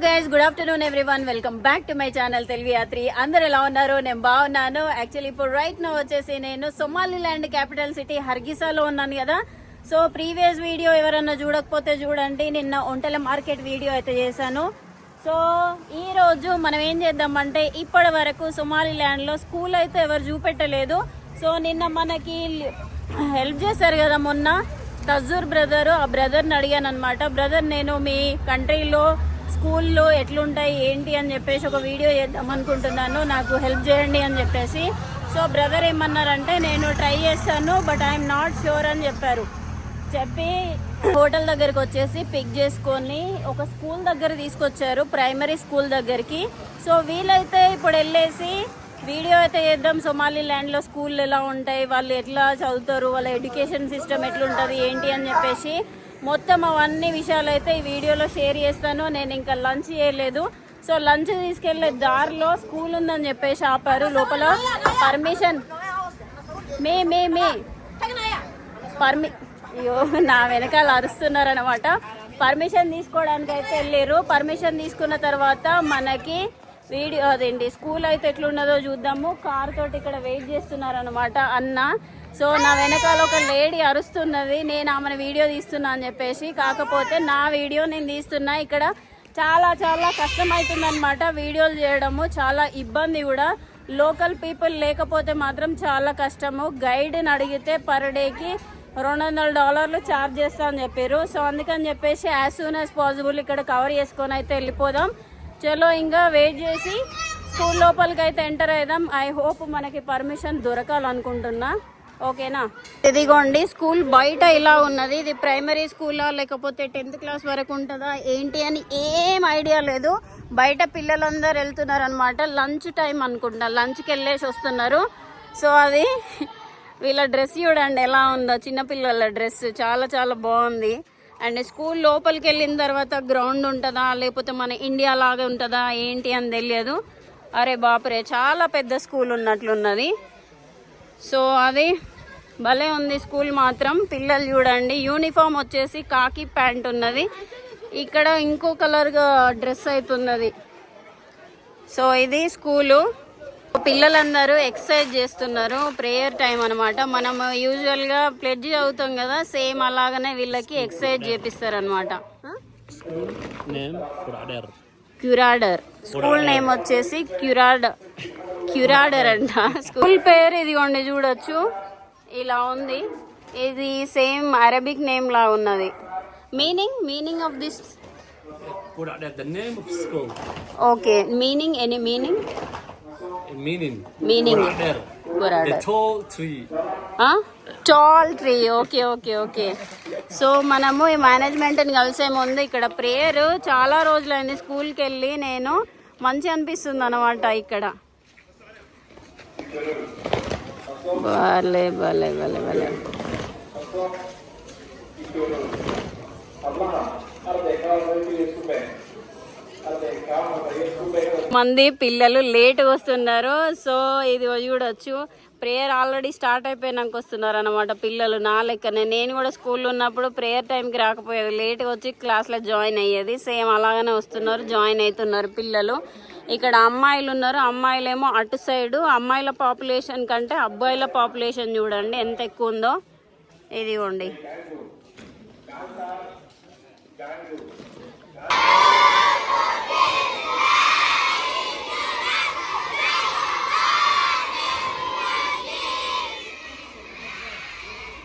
Guys, good afternoon everyone. Welcome back to my channel Telugu Yatri. అందరు ఎలా ఉన్నారు? నేను బాగున్నాను. యాక్చువల్లీ ఇప్పుడు రైట్ నో వచ్చేసి నేను సొమాలిలాండ్ క్యాపిటల్ సిటీ హర్గిసాలో ఉన్నాను కదా. సో ప్రీవియస్ వీడియో ఎవరన్నా చూడకపోతే చూడండి. నిన్న ఒంటెల మార్కెట్ వీడియో అయితే చేశాను. సో ఈ రోజు మనం ఏం చేద్దామంటే, ఇప్పటి వరకు సొమాలిలాండ్లో స్కూల్ అయితే ఎవరు చూపెట్టలేదు. సో నిన్న మనకి హెల్ప్ చేశారు కదా మొన్న తజూర్ బ్రదర్. ఆ బ్రదర్ని అడిగాను అనమాట, బ్రదర్ నేను మీ కంట్రీలో స్కూల్లో ఎట్లుంటాయి ఏంటి అని చెప్పేసి ఒక వీడియో చేద్దాం అనుకుంటున్నాను, నాకు హెల్ప్ చేయండి అని చెప్పేసి. సో బ్రదర్ ఏమన్నారంటే, నేను ట్రై చేస్తాను బట్ ఐఎమ్ నాట్ ష్యూర్ అని చెప్పి హోటల్ దగ్గరికి వచ్చేసి పిక్ చేసుకొని ఒక స్కూల్ దగ్గర తీసుకొచ్చారు, ప్రైమరీ స్కూల్ దగ్గరికి. సో వీలైతే ఇప్పుడు వెళ్ళేసి వీడియో అయితే చేద్దాం, సొమాలిలాండ్లో స్కూల్ ఎలా ఉంటాయి, వాళ్ళు ఎట్లా చదువుతారు, వాళ్ళ ఎడ్యుకేషన్ సిస్టమ్ ఎట్లుంటుంది ఏంటి అని చెప్పేసి మొత్తం అవన్నీ విషయాలు అయితే ఈ వీడియోలో షేర్ చేస్తాను. నేను ఇంకా లంచ్ చేయలేదు. సో లంచ్ తీసుకెళ్లే దారిలో స్కూల్ ఉందని చెప్పేసి ఆపారు. లోపల పర్మిషన్ అయ్యో నా వెనకాల అరుస్తున్నారనమాట. పర్మిషన్ తీసుకోవడానికి అయితే వెళ్ళారు. పర్మిషన్ తీసుకున్న తర్వాత మనకి వీడియో అదేంటి స్కూల్ అయితే ఎట్లున్నదో చూద్దాము. కార్ తోటి ఇక్కడ వెయిట్ చేస్తున్నారనమాట అన్న. సో నా వెనకాల ఒక లేడీ అరుస్తున్నది, నేను ఆమెను వీడియో తీస్తున్నా అని చెప్పేసి. కాకపోతే నా వీడియో నేను తీస్తున్నా. ఇక్కడ చాలా చాలా కష్టం అవుతుందన్నమాట వీడియోలు చేయడము, చాలా ఇబ్బంది కూడా. లోకల్ పీపుల్ లేకపోతే మాత్రం చాలా కష్టము. గైడ్ని అడిగితే పర్ డేకి $200 ఛార్జ్ చేస్తా అని చెప్పారు. సో అందుకని చెప్పేసి యాజ్ సూన్ యాజ్ పాసిబుల్ ఇక్కడ కవర్ చేసుకొని అయితే వెళ్ళిపోదాం. చలో ఇంకా వెయిట్ చేసి స్కూల్ లోపలికి అయితే ఎంటర్ అవుదాం. ఐ హోప్ మనకి పర్మిషన్ దొరకాలనుకుంటున్నా. ఓకేనా? ఇదిగోండి స్కూల్ బయట ఇలా ఉన్నది. ఇది ప్రైమరీ స్కూలా లేకపోతే 10th క్లాస్ వరకు ఉంటుందా ఏంటి అని ఏం ఐడియా లేదు. బయట పిల్లలందరూ వెళ్తున్నారు అనమాట. లంచ్ టైం అనుకుంటా, లంచ్కి వెళ్ళేసి వస్తున్నారు. సో అది వీళ్ళ డ్రెస్ చూడండి ఎలా ఉందో, చిన్నపిల్లల డ్రెస్ చాలా చాలా బాగుంది. అండ్ స్కూల్ లోపలికి వెళ్ళిన తర్వాత గ్రౌండ్ ఉంటుందా లేకపోతే మన ఇండియా లాగా ఉంటుందా ఏంటి అని తెలియదు. అరే బాపురే, చాలా పెద్ద స్కూల్ ఉన్నట్లున్నది. సో అది భలే ఉంది స్కూల్ మాత్రం. పిల్లలు చూడండి, యూనిఫామ్ వచ్చేసి కాకి ప్యాంట్ ఉన్నది. ఇక్కడ ఇంకో కలర్గా డ్రెస్ అవుతున్నది. సో ఇది స్కూలు. పిల్లలందరూ ఎక్సర్సైజ్ చేస్తున్నారు. ప్రేయర్ టైం అనమాట. మనం యూజువల్గా ప్లెడ్జ్ చదువుతాం కదా, సేమ్ అలాగనే వీళ్ళకి ఎక్సర్సైజ్ చేపిస్తారు అనమాట. క్యూరాడర్ స్కూల్ నేమ్ వచ్చేసి క్యూరాడర్ అంట. స్కూల్ పేరు ఇదిగోండి చూడొచ్చు, ఇలా ఉంది. ఇది సేమ్ అరబిక్ నేమ్ లా ఉన్నది. Meaning of this okay, meaning any meaning tall tree. Okay okay okay. So మనము ఈ మేనేజ్మెంట్ని కలిసే ముందు ఇక్కడ ప్రేయర్ చాలా రోజులైంది స్కూల్కి వెళ్ళి, నేను మంచి అనిపిస్తుంది అనమాట ఇక్కడ. భలే భలే భలే భలే. మంది పిల్లలు లేట్ వస్తున్నారు. సో ఇది చూడొచ్చు, ప్రేయర్ ఆల్రెడీ స్టార్ట్ అయిపోయినాక వస్తున్నారు అనమాట పిల్లలు. నా లెక్కనే నేను కూడా స్కూల్లో ఉన్నప్పుడు ప్రేయర్ టైంకి రాకపోయేది, లేట్గా వచ్చి క్లాస్లో జాయిన్ అయ్యేది. సేమ్ అలాగనే వస్తున్నారు, జాయిన్ అవుతున్నారు పిల్లలు. ఇక్కడ అమ్మాయిలు ఉన్నారు, అమ్మాయిలేమో అటు సైడు. అమ్మాయిల పాపులేషన్ కంటే అబ్బాయిల పాపులేషన్ చూడండి ఎంత ఎక్కువ ఉందో. ఇదిగోండి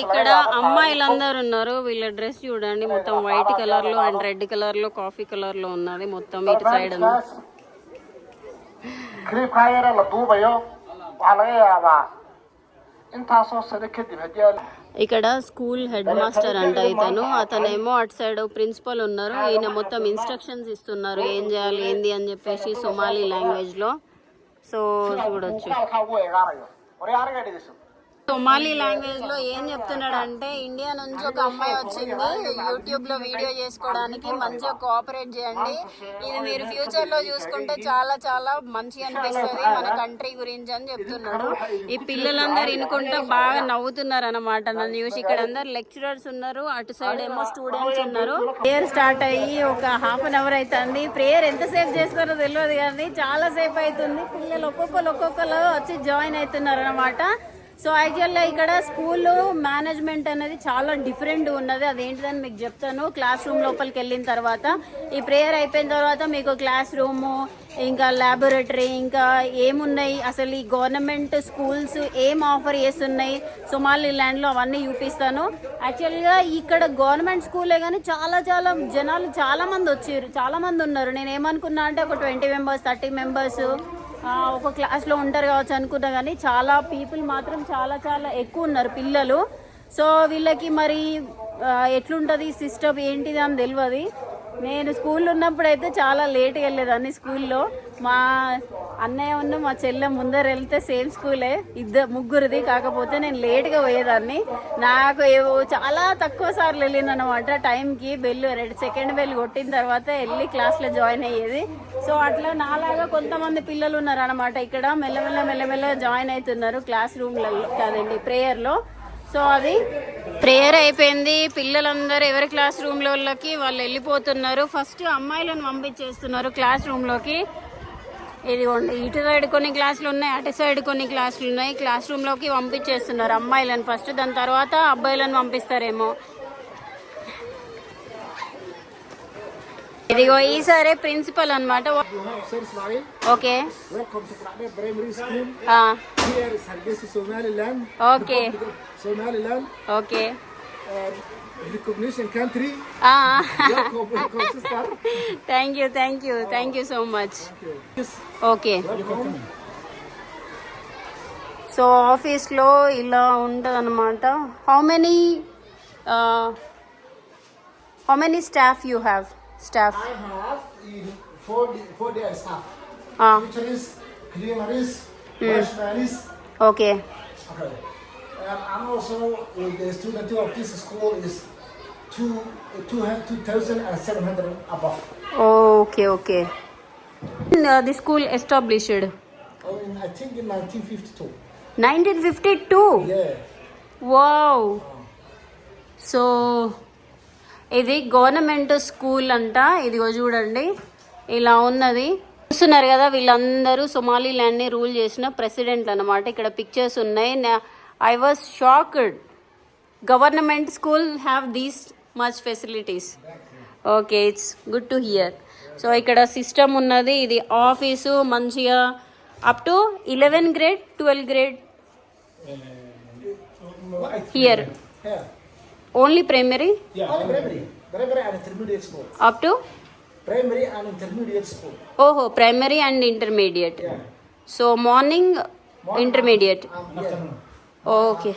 ఇక్కడ అమ్మాయిలందరూ ఉన్నారు. వీళ్ళ డ్రెస్ చూడండి మొత్తం వైట్ కలర్ లో అండ్ రెడ్ కలర్ లో కాఫీ కలర్ లో ఉన్నది మొత్తం. ఇటు సైడ్ ఉంది. ఇక్కడ స్కూల్ హెడ్ మాస్టర్ అంట ఇతను. అతనేమో అటు సైడ్ ప్రిన్సిపల్ ఉన్నారు. ఈయన మొత్తం ఇన్స్ట్రక్షన్స్ ఇస్తున్నారు ఏం చేయాలి ఏంది అని చెప్పేసి సొమాలి లాంగ్వేజ్ లో. సో చూడొచ్చు. సొమాలి లాంగ్వేజ్ లో ఏం చెప్తున్నాడు అంటే, ఇండియా నుంచి ఒక అమ్మాయి వచ్చింది యూట్యూబ్ లో వీడియో చేసుకోవడానికి, మంచిగా కోఆపరేట్ చేయండి, ఇది మీరు ఫ్యూచర్ లో చూసుకుంటే చాలా చాలా మంచిగా అనిపిస్తుంది మన కంట్రీ గురించి అని చెప్తున్నాడు. ఈ పిల్లలందరూ వినుకుంటా బాగా నవ్వుతున్నారు అనమాట నన్ను చూసి. ఇక్కడ అందరు లెక్చరర్స్ ఉన్నారు, అటు సైడ్ ఏమో స్టూడెంట్స్ ఉన్నారు. ప్రేయర్ స్టార్ట్ అయ్యి ఒక హాఫ్ అన్ అవర్ అవుతుంది. ప్రేయర్ ఎంతసేపు చేస్తారో తెలియదు కానీ చాలా సేపు అవుతుంది. పిల్లలు ఒక్కొక్కరు వచ్చి జాయిన్ అవుతున్నారు అనమాట. సో యాక్చువల్గా ఇక్కడ స్కూల్ మేనేజ్మెంట్ అనేది చాలా డిఫరెంట్ ఉన్నది. అదేంటిదని మీకు చెప్తాను క్లాస్ రూమ్ లోపలికి వెళ్ళిన తర్వాత. ఈ ప్రేయర్ అయిపోయిన తర్వాత మీకు క్లాస్ రూము, ఇంకా ల్యాబొరేటరీ, ఇంకా ఏమున్నాయి అసలు ఈ గవర్నమెంట్ స్కూల్స్ ఏం ఆఫర్ చేస్తున్నాయి సొమాలిలాండ్లో అవన్నీ చూపిస్తాను. యాక్చువల్గా ఇక్కడ గవర్నమెంట్ స్కూలే కానీ చాలా జనాలు చాలా మంది వచ్చారు, చాలా మంది ఉన్నారు. నేను ఏమనుకున్నా అంటే ఒక 20 మెంబర్స్ 30 మెంబర్స్ ఒక క్లాస్లో ఉంటారు కావచ్చు అనుకున్నా, కానీ చాలా పీపుల్ మాత్రం చాలా ఎక్కువ ఉన్నారు పిల్లలు. సో వీళ్ళకి మరి ఎట్లుంటుంది సిస్టమ్ ఏంటిది అని తెలియదు. నేను స్కూల్లో ఉన్నప్పుడు అయితే చాలా లేట్గా వెళ్ళేదాన్ని స్కూల్లో. మా అన్నయ్య ఉన్న మా చెల్లె ముందర వెళ్తే సేమ్ స్కూలే, ముగ్గురిది. కాకపోతే నేను లేట్గా పోయేదాన్ని. నాకు చాలా తక్కువ సార్లు వెళ్ళింది అనమాట టైంకి. సెకండ్ బెల్ కొట్టిన తర్వాత వెళ్ళి క్లాస్లో జాయిన్ అయ్యేది. సో అట్లా నాలాగా కొంతమంది పిల్లలు ఉన్నారు అనమాట ఇక్కడ. మెల్లమెల్ల జాయిన్ అవుతున్నారు క్లాస్ రూమ్లలో కాదండి ప్రేయర్లో. సో అది ప్రేయర్ అయిపోయింది. పిల్లలందరూ ఎవరి క్లాస్ రూమ్లోకి వాళ్ళు వెళ్ళిపోతున్నారు. ఫస్ట్ అమ్మాయిలను పంపించేస్తున్నారు క్లాస్ రూమ్లోకి. ఇదిగోండి, ఇటు సైడ్ కొన్ని క్లాసులు ఉన్నాయి, అటు సైడ్ కొన్ని క్లాసులు ఉన్నాయి. క్లాస్ రూమ్లోకి పంపించేస్తున్నారు అమ్మాయిలను ఫస్ట్, దాని తర్వాత అబ్బాయిలను పంపిస్తారేమో. ఇదిగో ఈసారి ప్రిన్సిపల్ అనమాట. Okay okay okay thank you so much. Okay, so ఆఫీస్లో ఇలా ఉంటుంది అనమాట. How many staff you have? Staff. I have four day staff. Teachers, cleaners, washmanis. Okay. Okay. And also the student of this school is 2,700 above. Okay. The school established? I think in 1952. 1952? Yeah. Wow. So ఇది government school అంట. ఇదిగో చూడండి ఇలా ఉన్నది, చూస్తున్నారు కదా. వీళ్ళందరూ సొమాలిలాండ్ని rule చేసిన ప్రెసిడెంట్ అనమాట. ఇక్కడ పిక్చర్స్ ఉన్నాయి. I was shocked, government school have these much facilities. Okay, it's good to hear. So ఇక్కడ సిస్టమ్ ఉన్నది. ఇది ఆఫీసు మంచిగా up to 11 grade 12 grade here. Only primary? Yeah, only primary and intermediate school. Up to? Primary and intermediate school. Oh, primary and intermediate. Yeah. So morning intermediate. Afternoon. Okay.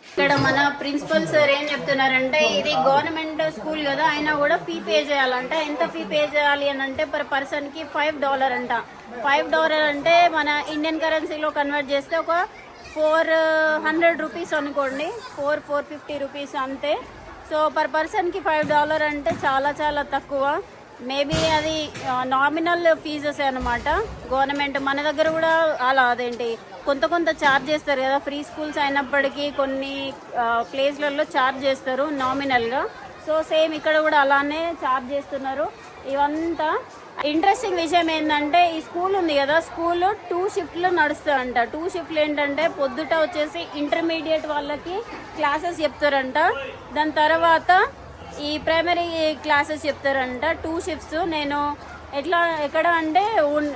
ఇక్కడ మన principal sir ఏం చెప్తున్నారంటే, ఇది government school కదా, అయినా కూడా fee pay చేయాలంట. ఎంత ఫీ పే చేయాలి అని అంటే పర్ పర్సన్కి $5 అంట. $5 అంటే మన ఇండియన్ కరెన్సీలో కన్వర్ట్ చేస్తే ఒక 400 రూపీస్ అనుకోండి, 450 రూపీస్ అంతే. సో పర్ పర్సన్కి $5 అంటే చాలా తక్కువ. మేబీ అది నామినల్ ఫీజెస్ అనమాట. గవర్నమెంట్ మన దగ్గర కూడా అలా అదేంటి కొంత ఛార్జ్ చేస్తారు కదా, ఫ్రీ స్కూల్స్ అయినప్పటికీ కొన్ని ప్లేస్లలో ఛార్జ్ చేస్తారు నామినల్గా. సో సేమ్ ఇక్కడ కూడా అలానే ఛార్జ్ చేస్తున్నారు. ఇవంతా ఇంట్రెస్టింగ్ విషయం ఏంటంటే, ఈ స్కూల్ ఉంది కదా, స్కూల్ 2 షిఫ్ట్లు నడుస్తాయంట. 2 షిఫ్ట్లు ఏంటంటే పొద్దుట వచ్చేసి ఇంటర్మీడియట్ వాళ్ళకి క్లాసెస్ చెప్తారంట, దాని తర్వాత ఈ ప్రైమరీ క్లాసెస్ చెప్తారంట. 2 షిఫ్ట్స్. నేను ఎక్కడ అంటే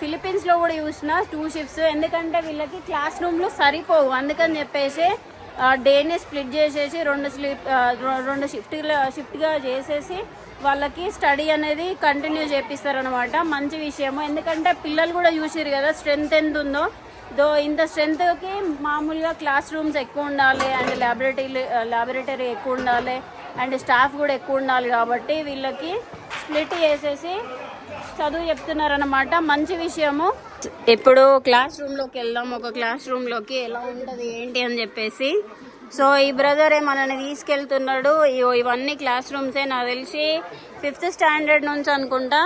ఫిలిప్పీన్స్లో కూడా చూసిన 2 షిఫ్ట్స్. ఎందుకంటే వీళ్ళకి క్లాస్ రూమ్లు సరిపోవు, అందుకని చెప్పేసి డేని స్ప్లిట్ చేసేసి 2 షిఫ్ట్గా చేసేసి వాళ్ళకి స్టడీ అనేది కంటిన్యూ చేపిస్తారనమాట. మంచి విషయము, ఎందుకంటే పిల్లలు కూడా చూసిరు కదా స్ట్రెంత్ ఎంత ఉందో. ఇంత స్ట్రెంత్కి మామూలుగా క్లాస్ రూమ్స్ ఎక్కువ ఉండాలి, అండ్ ల్యాబొరేటరీ ఎక్కువ ఉండాలి, అండ్ స్టాఫ్ కూడా ఎక్కువ ఉండాలి. కాబట్టి వీళ్ళకి స్ప్లిట్ చేసేసి చదువు చెప్తున్నారన్నమాట. మంచి విషయము. ఇప్పుడు క్లాస్ రూమ్లోకి వెళ్దాం. ఒక క్లాస్ రూమ్లోకి ఎలా ఉంటుంది ఏంటి అని చెప్పేసి. సో ఈ బ్రదరే మనల్ని తీసుకెళ్తున్నాడు. ఇవన్నీ క్లాస్ రూమ్సే, నాకు తెలిసి 5th స్టాండర్డ్ నుంచి అనుకుంటా.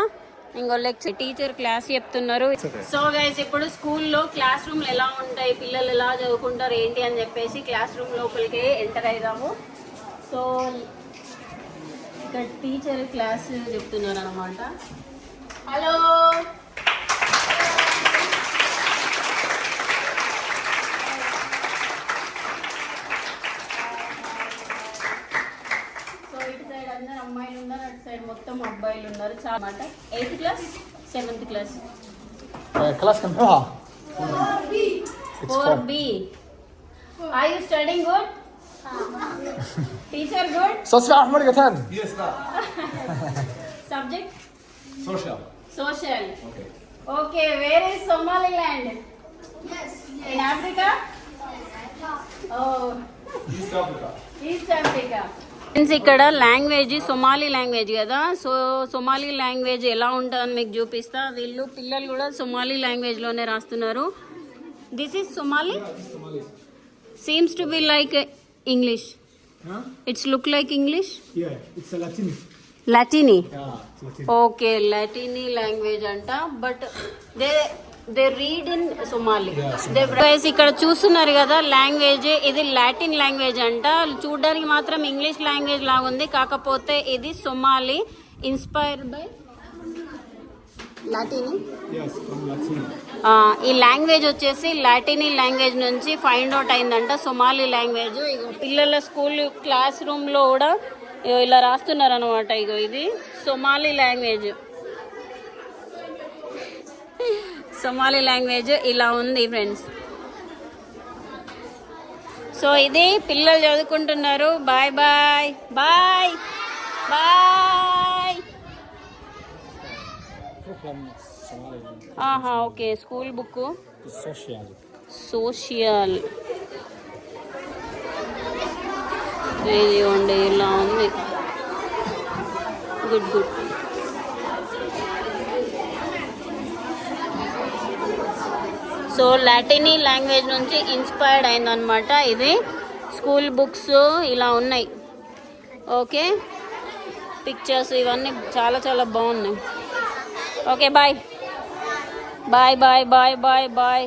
ఇంకో లెక్చర్ టీచర్ క్లాస్ చెప్తున్నారు. సో గైస్ ఇప్పుడు స్కూల్లో క్లాస్ రూమ్లు ఎలా ఉంటాయి, పిల్లలు ఎలా చదువుకుంటారు ఏంటి అని చెప్పేసి క్లాస్ రూమ్ లోపలికి ఎంటర్ అయిదాము. సో ఇక్కడ టీచర్ క్లాస్ చెప్తున్నారు అనమాట. హలో, అందరు అమ్మాయిలు ఉన్నారు, అటు సైడ్ మొత్తం అబ్బాయిలు ఉన్నారు. చాలా 8th class 7th class. Class كم فيها؟ 4B. Are you studying good? Teacher good? صوص أحمر قتان. Yes, Subject? Social. Social. Okay, where is Somaliland? Yes. In Africa? Oh. East Africa. East Africa. ఇక్కడ లాంగ్వేజ్ సొమాలి లాంగ్వేజ్ కదా. So Somali language ఎలా ఉంటుందని మీకు చూపిస్తా. వీళ్ళు పిల్లలు కూడా Somali language లోనే రాస్తున్నారు. This is Somali. Seems to be like English. It's look like English. లాటినీ. ఓకే, లాటినీ లాంగ్వేజ్ అంట. But they read in Somali. ఇక్కడ చూస్తున్నారు కదా లాంగ్వేజ్, ఇది లాటిన్ లాంగ్వేజ్ అంట. చూడడానికి మాత్రం ఇంగ్లీష్ లాంగ్వేజ్ లాగా ఉంది, కాకపోతే ఇది సొమాలి ఇన్స్పైర్డ్ బై లాటినీ. ఈ లాంగ్వేజ్ వచ్చేసి లాటినీ లాంగ్వేజ్ నుంచి ఫైండ్ అవుట్ అయిందంట సొమాలి లాంగ్వేజ్. ఇగో పిల్లల స్కూల్ క్లాస్ రూమ్ లో కూడా ఇలా రాస్తున్నారు అనమాట. ఇగో ఇది సొమాలి లాంగ్వేజ్. సొమాలి లాంగ్వేజ్ ఇలా ఉంది ఫ్రెండ్స్. సో ఇది పిల్లలు చదువుకుంటున్నారు. Boy bye bye boy. ఆహా, ఓకే. స్కూల్ బుక్ సోషల్ ఇది ఉండి ఇలా ఉంది. Good good. సో లాటినీ లాంగ్వేజ్ నుంచి ఇన్స్పైర్డ్ అయిందనమాట. ఇది స్కూల్ బుక్స్ ఇలా ఉన్నాయి. ఓకే, పిక్చర్స్ ఇవన్నీ చాలా చాలా బాగున్నాయి. Okay, bye bye bye bye bye bye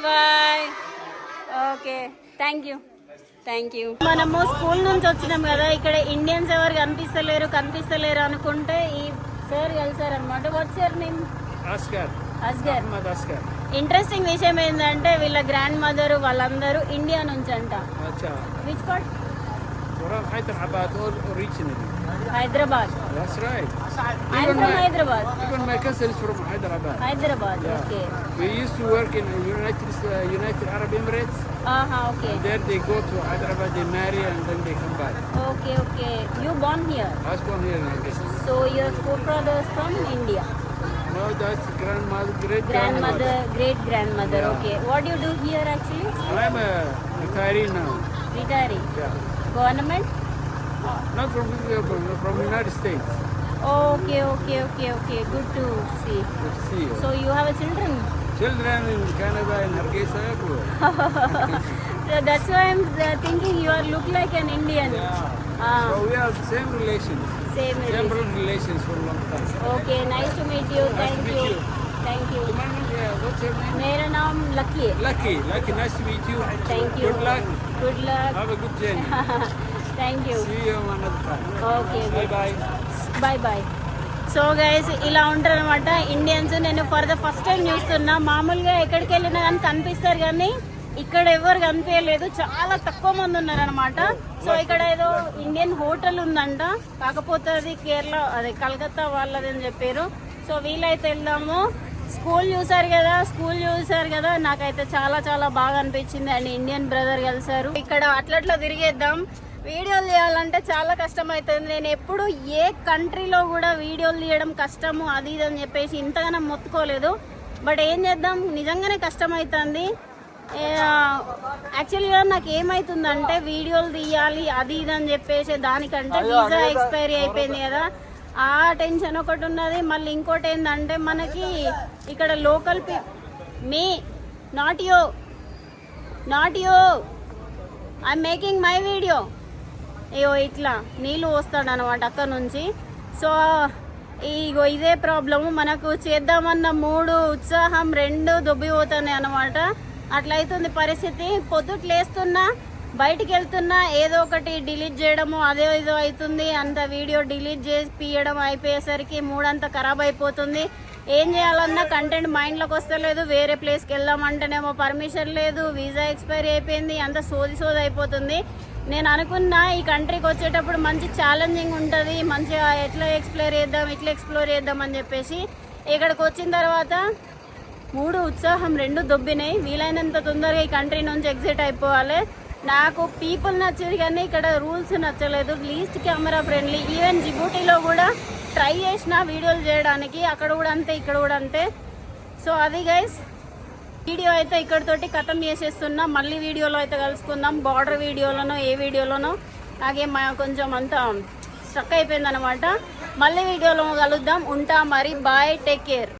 bye. Okay, thank you. మనము స్కూల్ నుంచి వచ్చినాం కదా, ఇక్కడ ఇండియన్స్ ఎవరు కనిపిస్తలేరు అనుకుంటే ఈ సార్ కలిసారనమాట. What's your name? Asghar. Interesting విషయం ఏంటంటే వీళ్ళ గ్రాండ్ మదర్ వాళ్ళందరూ ఇండియా నుంచి అంట. Which part? Hyderabad. That's right. I'm from Hyderabad. Even my cousin is from Hyderabad. Okay. We used to work in United Arab Emirates. Okay. There they go to Hyderabad, they marry and then they come back. Okay. You born here? I was born here in Hyderabad. So your forefathers from India? No, that's grandmother, great grandmother. Yeah. Okay. What do you do here actually? I'm a retiree now. Retiree? Yeah. Government? Not from United States. Okay. Good to see. Good to see you. So you have a children in Canada, in Hargeisa, everywhere. That's why I'm thinking you are look like an Indian. Yeah. So we have same relations. Same blood relations for a long time. Okay, nice to meet you. Thank you. What's your name? मेरा नाम lucky है. Lucky, nice to meet you. Thank you. Good luck. Have a good journey. Thank you. See you another time. Okay. Bye. So guys ఇలా ఉంటారు అనమాట Indians. నేను for the first time చూస్తున్నా. మామూలుగా ఎక్కడికి వెళ్ళినా కానీ కనిపిస్తారు, కానీ ఇక్కడ ఎవరు కనిపించలేదు. చాలా తక్కువ మంది ఉన్నారనమాట. సో ఇక్కడ ఏదో ఇండియన్ హోటల్ ఉందంట, కాకపోతే అది కలకత్తా వాళ్ళది అని చెప్పారు. సో వీలైతే వెళ్దాము. స్కూల్ చూసారు కదా, నాకైతే చాలా చాలా బాగా అనిపించింది. అండ్ ఇండియన్ బ్రదర్ కలిసారు. ఇక్కడ అట్లా తిరిగేద్దాం. వీడియోలు తీయాలంటే చాలా కష్టం అవుతుంది. నేను ఎప్పుడు ఏ కంట్రీలో కూడా వీడియోలు తీయడం కష్టము అది ఇది అని చెప్పేసి ఇంతగానో మొత్తుకోలేదు. బట్ ఏం చేద్దాం, నిజంగానే కష్టం అవుతుంది. యాక్చువల్గా నాకు ఏమవుతుందంటే వీడియోలు తీయాలి అది ఇది అని చెప్పేసి దానికంటే వీసా ఎక్స్పైరీ అయిపోయింది కదా. ఆ టెన్షన్ ఒకటి ఉన్నది. మళ్ళీ ఇంకోటి ఏంటంటే మనకి ఇక్కడ local me not you I'm making my video. అయ్యో ఇట్లా నీళ్ళు వస్తాడనమాట అక్కడ నుంచి. సో ఇగో ఇదే ప్రాబ్లము, మనకు చేద్దామన్న మూడు ఉత్సాహం రెండు దొబ్బిపోతున్నాయి అనమాట. అట్లయితుంది పరిస్థితి. పొద్దుట్లు లేస్తున్నా, బయటికి వెళ్తున్నా, ఏదో ఒకటి డిలీట్ చేయడము అదే ఏదో అవుతుంది. అంత వీడియో డిలీట్ చేసి తీయడం అయిపోయేసరికి మూడంతా ఖరాబ్ అయిపోతుంది. ఏం చేయాలన్నా కంటెంట్ మైండ్లోకి వస్తలేదు. వేరే ప్లేస్కి వెళ్దామంటేనేమో పర్మిషన్ లేదు, వీసా ఎక్స్పైరీ అయిపోయింది, అంత సోది అయిపోతుంది. నేను అనుకున్నా ఈ కంట్రీకి వచ్చేటప్పుడు మంచి ఛాలెంజింగ్ ఉంటుంది, మంచిగా ఎట్లా ఎక్స్ప్లోర్ చేద్దాం అని చెప్పేసి. ఇక్కడికి వచ్చిన తర్వాత మూడు ఉత్సాహం రెండు దొబ్బినాయి. వీలైనంత తొందరగా ఈ కంట్రీ నుంచి ఎగ్జిట్ అయిపోవాలి. నాకు పీపుల్ నచ్చేది కానీ ఇక్కడ రూల్స్ నచ్చలేదు. Least camera friendly. ఈవెన్ జిబూటీలో కూడా ట్రై చేసిన వీడియోలు చేయడానికి, అక్కడ కూడా అంతే, ఇక్కడ కూడా అంతే. సో అది గైస్, వీడియో అయితే ఇక్కడితోటి ఖతం చేసేస్తున్నా. మళ్ళీ వీడియోలో అయితే కలుసుకుందాం. బార్డర్ వీడియోలోనో ఏ వీడియోలోనో నాకే కొంచెం అంతా స్ట్రక్ అయిపోయింది అనమాట. మళ్ళీ వీడియోలో కలుద్దాం. ఉంటా మరి, బాయ్, టేక్ కేర్.